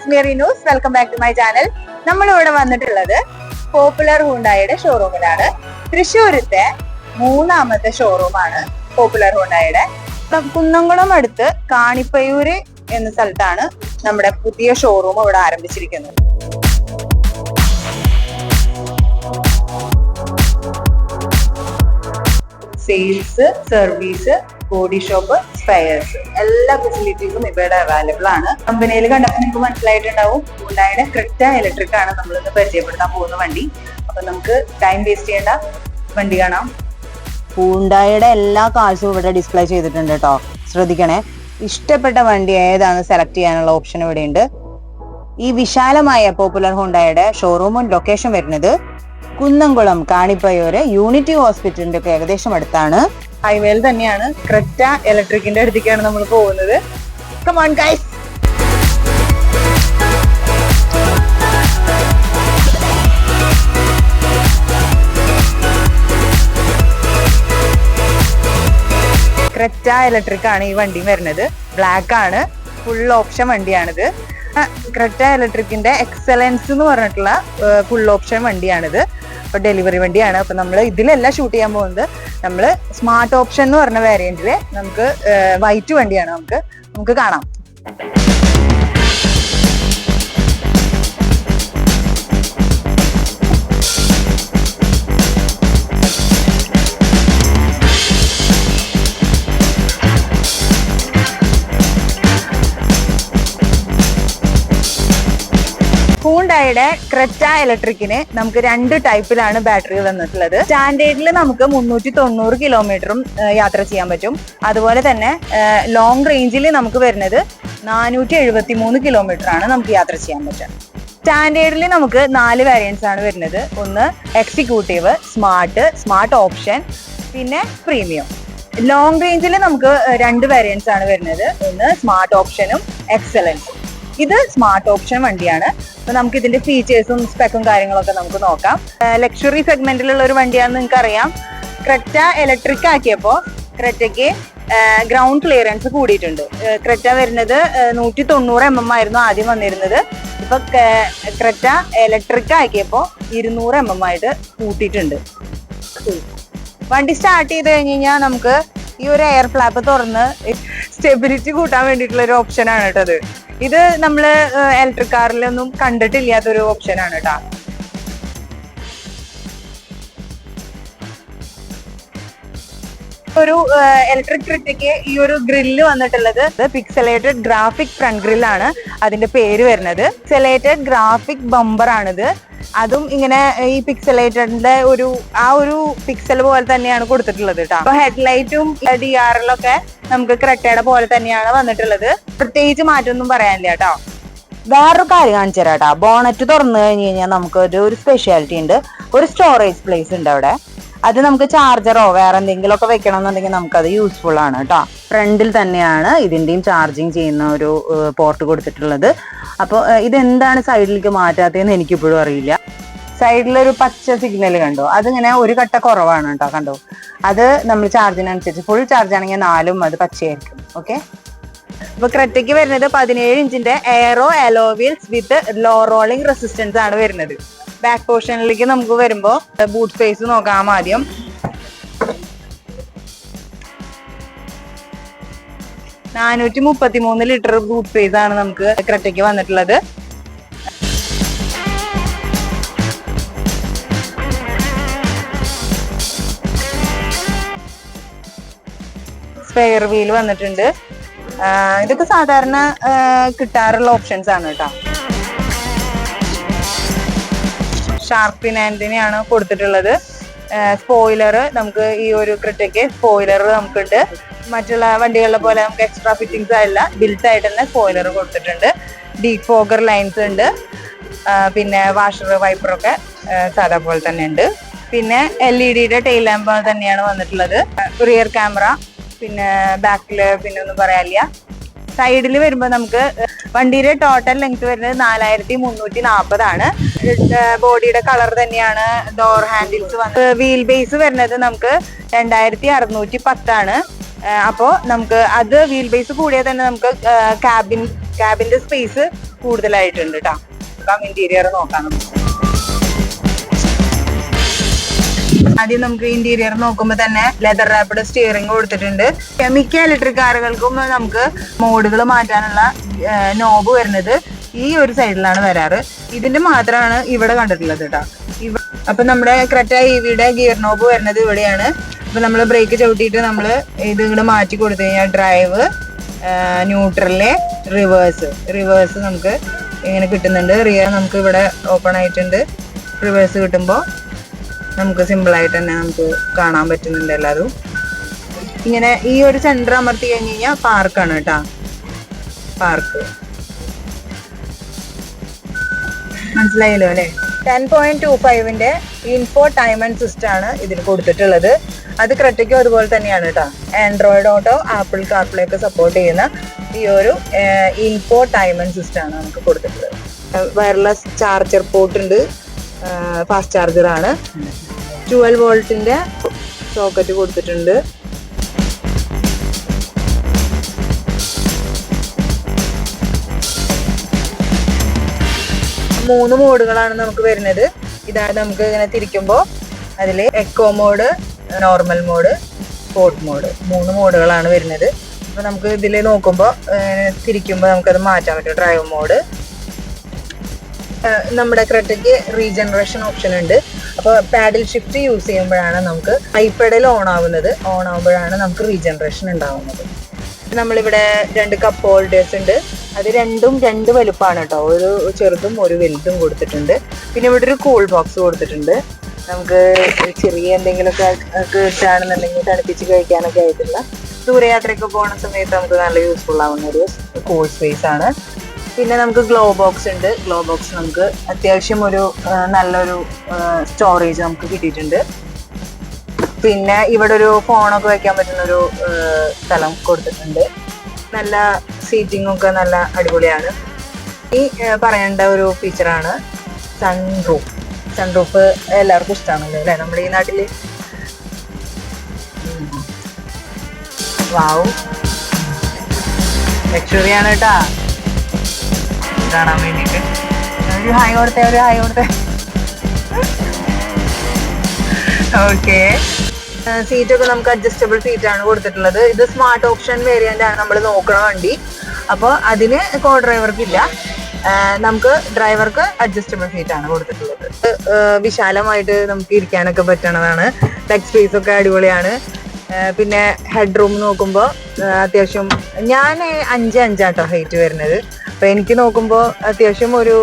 It's me Rinus. Welcome back to my channel. നമ്മളിവിടെ വന്നിട്ടുള്ളത് popular ഹുണ്ടായിയുടെ ഷോറൂമിലാണ്. തൃശ്ശൂരത്തെ മൂന്നാമത്തെ ഷോറൂമാണ് പോപ്പുലർ ഹുണ്ടായിയുടെ. കുന്നംകുളം അടുത്ത് കാണിപ്പയൂര് എന്ന സ്ഥലത്താണ് നമ്മുടെ പുതിയ ഷോറൂം ഇവിടെ ആരംഭിച്ചിരിക്കുന്നത്. Sales, service, body shop, spares എല്ലാ ഫെസിലിറ്റീസും ഇവിടെ അവൈലബിൾ ആണ്. കമ്പനിയിൽ കണ്ടപ്പോൾ നിങ്ങൾക്ക് മനസ്സിലായിട്ടുണ്ടാവും ഹുണ്ടായിയുടെ ക്രെറ്റ ഇലക്ട്രിക് ആണ് നമ്മളിന്ന് പരിചയപ്പെടുത്താൻ പോകുന്ന വണ്ടി. അപ്പൊ നമുക്ക് ടൈം വേസ്റ്റ് ചെയ്യേണ്ട, വണ്ടി കാണാം. ഹുണ്ടായിയുടെ എല്ലാ കാഴ്ചയും ഇവിടെ ഡിസ്പ്ലേ ചെയ്തിട്ടുണ്ട് കേട്ടോ, ശ്രദ്ധിക്കണേ. ഇഷ്ടപ്പെട്ട വണ്ടി ഏതാണെന്ന് സെലക്ട് ചെയ്യാനുള്ള ഓപ്ഷൻ ഇവിടെ ഉണ്ട്. ഈ വിശാലമായ പോപ്പുലർ ഹുണ്ടായിയുടെ ഷോറൂമും ലൊക്കേഷൻ വരുന്നത് കുന്നംകുളം കാണിപ്പയൂര് യൂണിറ്റി ഹോസ്പിറ്റലിന്റെ ഒക്കെ ഏകദേശം അടുത്താണ്. ഹൈവേയിൽ തന്നെയാണ്. ക്രെറ്റ ഇലക്ട്രിക്കിന്റെ അടുത്തേക്കാണ് നമ്മൾ പോകുന്നത്. Come on guys. Creta electric ആണ് ഈ വണ്ടി വരുന്നത്. ബ്ലാക്ക് ആണ്, ഫുൾ ഓപ്ഷൻ വണ്ടിയാണിത്. ക്രെറ്റ ഇലക്ട്രിക്കിന്റെ എക്സലൻസ് എന്ന് പറഞ്ഞിട്ടുള്ള ഫുൾ ഓപ്ഷൻ വണ്ടിയാണിത്. അപ്പൊ ഡെലിവറി വണ്ടിയാണ്. അപ്പൊ നമ്മൾ ഇതിലല്ല ഷൂട്ട് ചെയ്യാൻ പോകുന്നത്. നമ്മൾ സ്മാർട്ട് ഓപ്ഷൻ എന്ന് പറഞ്ഞ വേരിയന്റില് നമുക്ക് വൈറ്റ് വണ്ടിയാണ് നമുക്ക് കാണാം. ഹുണ്ടായിയുടെ ക്രെറ്റ ഇലക്ട്രിക്കിന് നമുക്ക് രണ്ട് ടൈപ്പിലാണ് ബാറ്ററി വന്നിട്ടുള്ളത്. സ്റ്റാൻഡേർഡിൽ നമുക്ക് 390 കിലോമീറ്ററും യാത്ര ചെയ്യാൻ പറ്റും. അതുപോലെ തന്നെ ലോങ് റേഞ്ചിൽ നമുക്ക് വരുന്നത് 473 കിലോമീറ്റർ ആണ് നമുക്ക് യാത്ര ചെയ്യാൻ പറ്റുക. സ്റ്റാൻഡേർഡിൽ നമുക്ക് 4 വേരിയൻസ് ആണ് വരുന്നത്. ഒന്ന് എക്സിക്യൂട്ടീവ്, സ്മാർട്ട് ഓപ്ഷൻ, പിന്നെ പ്രീമിയം. ലോങ് റേഞ്ചിൽ നമുക്ക് 2 വേരിയൻസ് ആണ് വരുന്നത്. ഒന്ന് സ്മാർട്ട് ഓപ്ഷനും എക്സലൻസും. ഇത് സ്മാർട്ട് ഓപ്ഷൻ വണ്ടിയാണ്. അപ്പൊ നമുക്ക് ഇതിന്റെ ഫീച്ചേഴ്സും സ്പെക്കും കാര്യങ്ങളൊക്കെ നമുക്ക് നോക്കാം. ലക്ഷറി സെഗ്മെന്റിലുള്ള ഒരു വണ്ടിയാണെന്ന് നിങ്ങൾക്ക് അറിയാം. ക്രെറ്റ ഇലക്ട്രിക് ആക്കിയപ്പോ ക്രെറ്റയ്ക്ക് ഗ്രൗണ്ട് ക്ലിയറൻസ് കൂടിയിട്ടുണ്ട്. ക്രെറ്റ വരുന്നത് 190 mm ആയിരുന്നു ആദ്യം വന്നിരുന്നത്. ഇപ്പൊ ക്രെറ്റ ഇലക്ട്രിക് ആക്കിയപ്പോ 200 mm ആയിട്ട് കൂട്ടിയിട്ടുണ്ട്. വണ്ടി സ്റ്റാർട്ട് ചെയ്ത് കഴിഞ്ഞ് കഴിഞ്ഞാൽ നമുക്ക് ഈ ഒരു എയർ ഫ്ലാപ്പ് തുറന്ന് സ്റ്റെബിലിറ്റി കൂട്ടാൻ വേണ്ടിയിട്ടുള്ള ഒരു ഓപ്ഷൻ ആണ് കേട്ടത്. ഇത് നമ്മള് ഇലക്ട്രിക് കാറിലൊന്നും കണ്ടിട്ടില്ലാത്തൊരു ഓപ്ഷൻ ആണ് കേട്ടോ. ഒരു ഇലക്ട്രിക് ക്രെറ്റയ്ക്ക് ഈ ഒരു ഗ്രില്ല് വന്നിട്ടുള്ളത് പിക്സലേറ്റഡ് ഗ്രാഫിക് ഫ്രണ്ട് ഗ്രില്ലാണ് അതിന്റെ പേര് വരുന്നത്. പിക്സലേറ്റഡ് ഗ്രാഫിക് ബമ്പർ ആണിത്. അതും ഇങ്ങനെ ഈ പിക്സലേറ്റഡിന്റെ ആ ഒരു പിക്സൽ പോലെ തന്നെയാണ് കൊടുത്തിട്ടുള്ളത് കേട്ടോ. അപ്പൊ ഹെഡ്ലൈറ്റും DRLൊക്കെ നമുക്ക് ക്രെറ്റയുടെ പോലെ തന്നെയാണ് വന്നിട്ടുള്ളത്. പ്രത്യേകിച്ച് മാറ്റമൊന്നും പറയാനില്ല കേട്ടോ. വേറൊരു കാര്യം കാണിച്ചു തരാം കേട്ടോ. ബോണറ്റ് തുറന്നു കഴിഞ്ഞ് കഴിഞ്ഞാൽ നമുക്ക് ഒരു സ്പെഷ്യാലിറ്റി ഉണ്ട്. ഒരു സ്റ്റോറേജ് പ്ലേസ് ഉണ്ട് അവിടെ. അത് നമുക്ക് ചാർജറോ വേറെ എന്തെങ്കിലും ഒക്കെ വെക്കണം എന്നുണ്ടെങ്കിൽ നമുക്കത് യൂസ്ഫുൾ ആണ് കേട്ടോ. ഫ്രണ്ടിൽ തന്നെയാണ് ഇതിന്റെയും ചാർജിങ് ചെയ്യുന്ന ഒരു പോർട്ട് കൊടുത്തിട്ടുള്ളത്. അപ്പോൾ ഇതെന്താണ് സൈഡിലേക്ക് മാറ്റാത്തതെന്ന് എനിക്കിപ്പോഴും അറിയില്ല. സൈഡിലൊരു പച്ച സിഗ്നൽ കണ്ടോ, അതിങ്ങനെ ഒരു കട്ട കുറവാണ് കേട്ടോ. കണ്ടോ, അത് നമ്മൾ ചാർജിനനുസരിച്ച് ഫുൾ ചാർജ് ആണെങ്കിൽ 4 അത് പച്ചയായിരിക്കും. ഓക്കെ. അപ്പൊ ക്രെറ്റയ്ക്ക് വരുന്നത് 17 ഇഞ്ചിന്റെ എയറോ അലോ വീൽസ് വിത്ത് ലോ റോളിംഗ് റെസിസ്റ്റൻസ് ആണ് വരുന്നത്. ബാക്ക് പോർഷനിലേക്ക് നമുക്ക് വരുമ്പോ ബൂട്ട് സ്പേസ് നോക്കാം ആദ്യം. ലിറ്റർ ബൂട്ട് സ്പേസ് ആണ് നമുക്ക് ക്രെറ്റയ്ക്ക് വന്നിട്ടുള്ളത്. സ്പെയർ വീൽ വന്നിട്ടുണ്ട്. ഇതൊക്കെ സാധാരണ കിട്ടാറുള്ള ഓപ്ഷൻസ് ആണ് കേട്ടോ. ഷാർപ്പിൻ ആൻഡിനെയാണ് കൊടുത്തിട്ടുള്ളത്. സ്പോയിലർ നമുക്ക് ഈ ഒരു ക്രെറ്റയ്ക്ക് സ്പോയിലർ നമുക്കുണ്ട്. മറ്റുള്ള വണ്ടികളിലെ പോലെ നമുക്ക് എക്സ്ട്രാ ഫിറ്റിംഗ്സ് ആയില്ല, ബിൽറ്റ് ആയിട്ട് തന്നെ സ്പോയിലർ കൊടുത്തിട്ടുണ്ട്. ഡീഫോഗർ ലൈൻസ് ഉണ്ട്. പിന്നെ വാഷർ വൈപ്പറൊക്കെ സാധാ പോലെ തന്നെ ഉണ്ട്. പിന്നെ LED ടെയിൽ ലാമ്പ് തന്നെയാണ് വന്നിട്ടുള്ളത്. റിയർ ക്യാമറ, പിന്നെ ബാക്കില് പിന്നെ ഒന്നും പറയാനില്ല. സൈഡിൽ വരുമ്പോൾ നമുക്ക് വണ്ടിയുടെ ടോട്ടൽ ലെങ്ത് വരുന്നത് 4340 ആണ്. ബോഡിയുടെ കളർ തന്നെയാണ് ഡോർ ഹാൻഡിൽസ് വന്നത്. വീൽ ബേസ് വരുന്നത് നമുക്ക് 2610 ആണ്. അപ്പോൾ നമുക്ക് അത് വീൽ ബേസ് കൂടിയാൽ തന്നെ നമുക്ക് ക്യാബിന്റെ സ്പേസ് കൂടുതലായിട്ടുണ്ട് കേട്ടോ. ഇന്റീരിയർ നോക്കാം നമുക്ക്. ആദ്യം നമുക്ക് ഇന്റീരിയർ നോക്കുമ്പോ തന്നെ ലെതർ റാപ്പിഡ് സ്റ്റിയറിംഗ് കൊടുത്തിട്ടുണ്ട്. മിക്ക ഇലക്ട്രിക് കാറുകൾക്കും നമുക്ക് മോഡുകൾ മാറ്റാനുള്ള നോബ് വരുന്നത് ഈ ഒരു സൈഡിലാണ് വരാറ്. ഇതിന്റെ മാത്രമാണ് ഇവിടെ കണ്ടിട്ടുള്ളത് കേട്ടോ. അപ്പൊ നമ്മുടെ ക്രെറ്റ ഇവിയുടെ ഗിയർ നോബ് വരുന്നത് ഇവിടെയാണ്. അപ്പൊ നമ്മൾ ബ്രേക്ക് ചവിട്ടിയിട്ട് നമ്മൾ ഇത് ഇങ്ങോട്ട് മാറ്റി കൊടുത്തു കഴിഞ്ഞാൽ ഡ്രൈവ്, ന്യൂട്രല്, റിവേഴ്സ് നമുക്ക് ഇങ്ങനെ കിട്ടുന്നുണ്ട്. റിയർ നമുക്ക് ഇവിടെ ഓപ്പൺ ആയിട്ടുണ്ട്. റിവേഴ്സ് കിട്ടുമ്പോൾ നമുക്ക് സിമ്പിൾ ആയിട്ട് തന്നെ നമുക്ക് കാണാൻ പറ്റുന്നുണ്ട് എല്ലാതും. ഇങ്ങനെ ഈ ഒരു സെന്റർ അമർത്തി കഴിഞ്ഞ് കഴിഞ്ഞാൽ പാർക്കാണ് കേട്ടോ. പാർക്ക് മനസ്സിലായല്ലോ അല്ലെ. 10.25ന്റെ ഇൻഫോടൈൻമെന്റ് സിസ്റ്റം ആണ് ഇതിന് കൊടുത്തിട്ടുള്ളത്. അത് ക്രെറ്റയ്ക്കും അതുപോലെ തന്നെയാണ് കേട്ടോ. ആൻഡ്രോയിഡ് ഓട്ടോ, ആപ്പിൾ കാർപ്ലേ ഒക്കെ സപ്പോർട്ട് ചെയ്യുന്ന ഈ ഒരു ഇൻഫോടൈൻമെന്റ് സിസ്റ്റം ആണ് നമുക്ക് കൊടുത്തിട്ടുള്ളത്. വയർലെസ് ചാർജർ പോർട്ട് ഉണ്ട്. ഫാസ്റ്റ് ചാർജർ ആണ്. 12 വോൾട്ടിന്റെ സോക്കറ്റ് കൊടുത്തിട്ടുണ്ട്. മൂന്ന് മോഡുകളാണ് നമുക്ക് വരുന്നത്. ഇതാണ് നമുക്ക് ഇങ്ങനെ തിരിക്കുമ്പോൾ അതില് eco mode, normal mode, sport mode, 3 മോഡുകളാണ് വരുന്നത്. അപ്പൊ നമുക്ക് ഇതിൽ നോക്കുമ്പോൾ തിരിക്കുമ്പോൾ നമുക്കത് മാറ്റാൻ പറ്റും. ഡ്രൈവ് മോഡ്, നമ്മുടെ ക്രെറ്റയ്ക്ക് റീജനറേഷൻ ഓപ്ഷൻ ഉണ്ട്. അപ്പോൾ പാഡിൽ ഷിഫ്റ്റ് യൂസ് ചെയ്യുമ്പോഴാണ് നമുക്ക് ഐപെഡൽ ഓൺ ആവുമ്പോഴാണ് നമുക്ക് റീജനറേഷൻ ഉണ്ടാവുന്നത്. നമ്മളിവിടെ 2 കപ്പ് ഹോൾഡേഴ്സ് ഉണ്ട്. അത് രണ്ടും 2 വലുപ്പമാണ് കേട്ടോ. ഒരു ചെറുതും ഒരു വലുതും കൊടുത്തിട്ടുണ്ട്. പിന്നെ ഇവിടെ ഒരു കൂൾ ബോക്സ് കൊടുത്തിട്ടുണ്ട്. നമുക്ക് ചെറിയ എന്തെങ്കിലുമൊക്കെ കിട്ടുകയാണെന്നുണ്ടെങ്കിൽ തണുപ്പിച്ച് കഴിക്കാനൊക്കെ ആയിട്ടുള്ള ദൂരയാത്രയൊക്കെ പോകുന്ന സമയത്ത് നമുക്ക് നല്ല യൂസ്ഫുൾ ആവുന്ന ഒരു കൂൾ സ്പേസ് ആണ്. പിന്നെ നമുക്ക് ഗ്ലോ ബോക്സ് ഉണ്ട്. ഗ്ലോ ബോക്സ് നമുക്ക് അത്യാവശ്യം ഒരു നല്ലൊരു സ്റ്റോറേജ് നമുക്ക് കിട്ടിയിട്ടുണ്ട്. പിന്നെ ഇവിടെ ഒരു ഫോണൊക്കെ വെക്കാൻ പറ്റുന്ന ഒരു സ്ഥലം കൊടുത്തിട്ടുണ്ട്. നല്ല സീറ്റിംഗ് ഒക്കെ നല്ല അടിപൊളിയാണ്. ഈ പറയേണ്ട ഒരു ഫീച്ചറാണ് സൺറൂഫ്. സൺറൂഫ് എല്ലാവർക്കും ഇഷ്ടമാണല്ലോ അല്ലെ നമ്മുടെ ഈ നാട്ടില്. വാവ്, ലക്ഷറി ആണ് കേട്ടാ കാണാൻ വേണ്ടിട്ട്. ഒരു ഹായ് കൊടുത്തേ. ഓക്കെ, സീറ്റൊക്കെ നമുക്ക് അഡ്ജസ്റ്റബിൾ സീറ്റ് ആണ് കൊടുത്തിട്ടുള്ളത്. ഇത് സ്മാർട്ട് ഓപ്ഷൻ വേരിയന്റ് ആണ് നമ്മൾ നോക്കണ വണ്ടി. അപ്പോൾ അതിന് കോ ഡ്രൈവർക്ക് ഇല്ല. നമുക്ക് ഡ്രൈവർക്ക് അഡ്ജസ്റ്റബിൾ സീറ്റ് ആണ് കൊടുത്തിട്ടുള്ളത്. വിശാലമായിട്ട് നമുക്ക് ഇരിക്കാനൊക്കെ പറ്റണതാണ്. ലെഗ് സ്പേസ് ഒക്കെ അടിപൊളിയാണ്. പിന്നെ ഹെഡ് റൂം നോക്കുമ്പോൾ അത്യാവശ്യം ഞാൻ 5.5 ഹൈറ്റ് വരുന്നത്. അപ്പൊ എനിക്ക് നോക്കുമ്പോൾ അത്യാവശ്യം ഒരു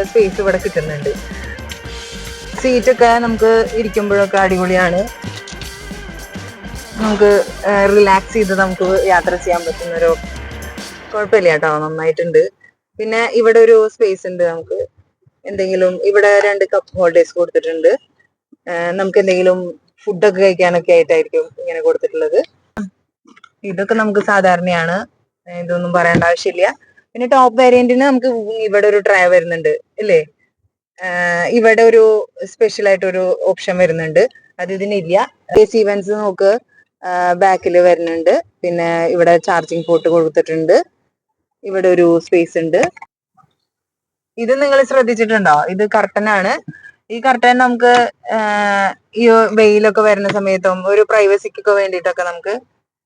സ്പേസ് ഇവിടെ കിട്ടുന്നുണ്ട്. സീറ്റൊക്കെ നമുക്ക് ഇരിക്കുമ്പോഴൊക്കെ അടിപൊളിയാണ്. നമുക്ക് റിലാക്സ് ചെയ്ത് നമുക്ക് യാത്ര ചെയ്യാൻ പറ്റുന്നൊരു കുഴപ്പമില്ല കേട്ടോ, നന്നായിട്ടുണ്ട്. പിന്നെ ഇവിടെ ഒരു സ്പേസ് ഉണ്ട്. നമുക്ക് എന്തെങ്കിലും ഇവിടെ 2 കപ്പ് ഹോൾഡേഴ്സ് കൊടുത്തിട്ടുണ്ട്. നമുക്ക് എന്തെങ്കിലും ഫുഡൊക്കെ കഴിക്കാനൊക്കെ ആയിട്ടായിരിക്കും ഇങ്ങനെ കൊടുത്തിട്ടുള്ളത്. ഇതൊക്കെ നമുക്ക് സാധാരണയാണ്, ഇതൊന്നും പറയേണ്ട ആവശ്യമില്ല. പിന്നെ ടോപ്പ് വേരിയന്റിന് നമുക്ക് ഇവിടെ ഒരു ട്രേ വരുന്നുണ്ട് ഇല്ലേ. ഇവിടെ ഒരു സ്പെഷ്യൽ ആയിട്ട് ഒരു ഓപ്ഷൻ വരുന്നുണ്ട്, അത് ഇതിനില്ല. സീവൻസ് നമുക്ക് ബാക്കിൽ വരുന്നുണ്ട്. പിന്നെ ഇവിടെ ചാർജിങ് പോർട്ട് കൊടുത്തിട്ടുണ്ട്. ഇവിടെ ഒരു സ്പേസ് ഉണ്ട്. ഇത് നിങ്ങൾ ശ്രദ്ധിച്ചിട്ടുണ്ടോ? ഇത് കർട്ടൻ ആണ്. ഈ കർട്ടൻ നമുക്ക് ഈ വെയിലൊക്കെ വരുന്ന സമയത്തും ഒരു പ്രൈവസിക്കൊക്കെ വേണ്ടിയിട്ടൊക്കെ നമുക്ക്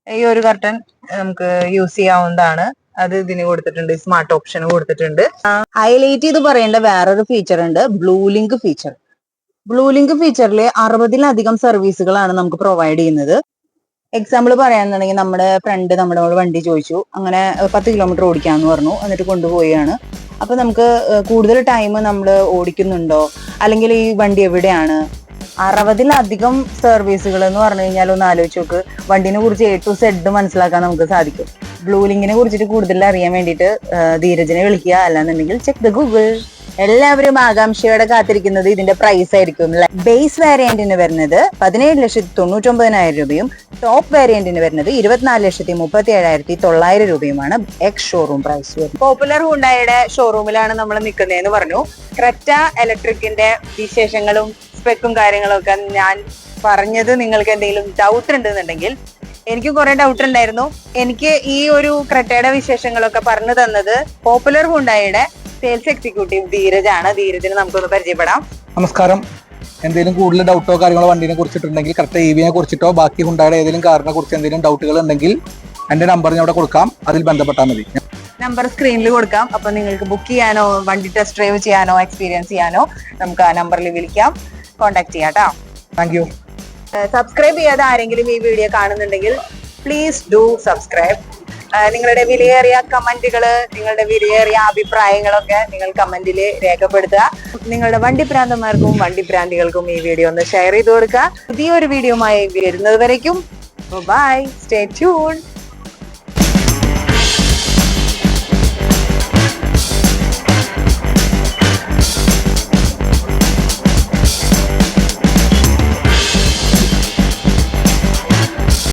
ഈ ഒരു കർട്ടൻ നമുക്ക് യൂസ് ചെയ്യാവുന്നതാണ്. അത് ഇതിന് കൊടുത്തിട്ടുണ്ട്, സ്മാർട്ട് ഓപ്ഷൻ കൊടുത്തിട്ടുണ്ട്. ഹൈലൈറ്റ് ചെയ്ത് പറയേണ്ട വേറൊരു ഫീച്ചർ ഉണ്ട്, blue link feature. Blue link ഫീച്ചറിൽ 60-ലധികം സർവീസുകളാണ് നമുക്ക് പ്രൊവൈഡ് ചെയ്യുന്നത്. എക്സാമ്പിൾ പറയാന്നുണ്ടെങ്കിൽ നമ്മുടെ ഫ്രണ്ട് നമ്മുടെ വണ്ടി ചോദിച്ചു, അങ്ങനെ 10 കിലോമീറ്റർ ഓടിക്കാന്ന് പറഞ്ഞു, എന്നിട്ട് കൊണ്ടുപോയാണ്. അപ്പൊ നമുക്ക് കൂടുതൽ ടൈം നമ്മൾ ഓടിക്കുന്നുണ്ടോ, അല്ലെങ്കിൽ ഈ വണ്ടി എവിടെയാണ്, 60-ലധികം സർവീസുകൾ എന്ന് പറഞ്ഞു കഴിഞ്ഞാൽ ഒന്ന് ആലോചിച്ച് നോക്ക്. വണ്ടിനെ കുറിച്ച് A to Z മനസ്സിലാക്കാൻ നമുക്ക് സാധിക്കും. ബ്ലൂ ലിങ്കിനെ കുറിച്ചിട്ട് കൂടുതൽ അറിയാൻ വേണ്ടിയിട്ട് ധീരജിനെ വിളിക്കുക, അല്ലാന്നുണ്ടെങ്കിൽ ചെക്ക് ദ ഗൂഗിൾ. എല്ലാവരും ആകാംക്ഷയോടെ കാത്തിരിക്കുന്നത് ഇതിന്റെ പ്രൈസ് ആയിരിക്കും. ബേസ് വേരിയന്റിന് വരുന്നത് 17,99,000 രൂപയും ടോപ്പ് വേരിയന്റിന് വരുന്നത് 24,37,900 രൂപയുമാണ് എക്സ് ഷോറൂം പ്രൈസ്. പോപ്പുലർ ഹുണ്ടായുടെ ഷോറൂമിലാണ് നമ്മൾ നിൽക്കുന്നതെന്ന് പറഞ്ഞു. ക്രെറ്റ ഇലക്ട്രിക്കിന്റെ വിശേഷങ്ങളും സ്പെക്കും കാര്യങ്ങളും ഒക്കെ ഞാൻ പറഞ്ഞത് നിങ്ങൾക്ക് എന്തെങ്കിലും ഡൗട്ട് ഉണ്ടെന്നുണ്ടെങ്കിൽ, എനിക്ക് കുറെ ഡൗട്ട് ഉണ്ടായിരുന്നു. എനിക്ക് ഈ ഒരു ക്രെറ്റയുടെ വിശേഷങ്ങളൊക്കെ പറഞ്ഞു തന്നത് പോപ്പുലർ ഹുണ്ടായുടെ സെയിൽസ് എക്സിക്യൂട്ടീവ് ധീരജാണ്. ധീരജിനെ നമുക്കൊന്ന് പരിചയപ്പെടാം. നമസ്കാരം. എന്തെങ്കിലും കൂടുതൽ ഡൗട്ടോ കാര്യങ്ങളോ വണ്ടിനെ കുറിച്ചിട്ടുണ്ടെങ്കിൽ, കറക്റ്റ് EV-നെ കുറിച്ചിട്ടോ ബാക്കി ഹുണ്ടായുടെ ഏതെങ്കിലും കാറിനെ കുറിച്ച് എന്തെങ്കിലും ഡൗട്ടുകൾ ഉണ്ടെങ്കിൽ എൻ്റെ നമ്പർ ഞാൻ അവിടെ കൊടുക്കാം, അതിൽ ബന്ധപ്പെട്ടാൽ മതി. നമ്പർ സ്ക്രീനിൽ കൊടുക്കാം. അപ്പൊ നിങ്ങൾക്ക് ബുക്ക് ചെയ്യാനോ വണ്ടി ടെസ്റ്റ് ഡ്രൈവ് ചെയ്യാനോ എക്സ്പീരിയൻസ് ചെയ്യാനോ നമുക്ക് ആ നമ്പറിൽ വിളിക്കാം, കോൺടാക്ട് ചെയ്യാം കേട്ടോ. Thank you. സബ്സ്ക്രൈബ് ചെയ്യാതെ ആരെങ്കിലും ഈ വീഡിയോ കാണുന്നുണ്ടെങ്കിൽ പ്ലീസ് ഡു സബ്സ്ക്രൈബ്. നിങ്ങളുടെ വിലയേറിയ കമന്റുകള്, നിങ്ങളുടെ വിലയേറിയ അഭിപ്രായങ്ങളൊക്കെ നിങ്ങൾ കമന്റിൽ രേഖപ്പെടുത്തുക. നിങ്ങളുടെ വണ്ടിപ്രാന്തന്മാർക്കും വണ്ടിപ്രാന്തികൾക്കും ഈ വീഡിയോ ഒന്ന് ഷെയർ ചെയ്ത് കൊടുക്കുക. പുതിയൊരു വീഡിയോയുമായി വരുന്നത് വരയ്ക്കും ബൈ, സ്റ്റേ ട്യൂൺഡ്.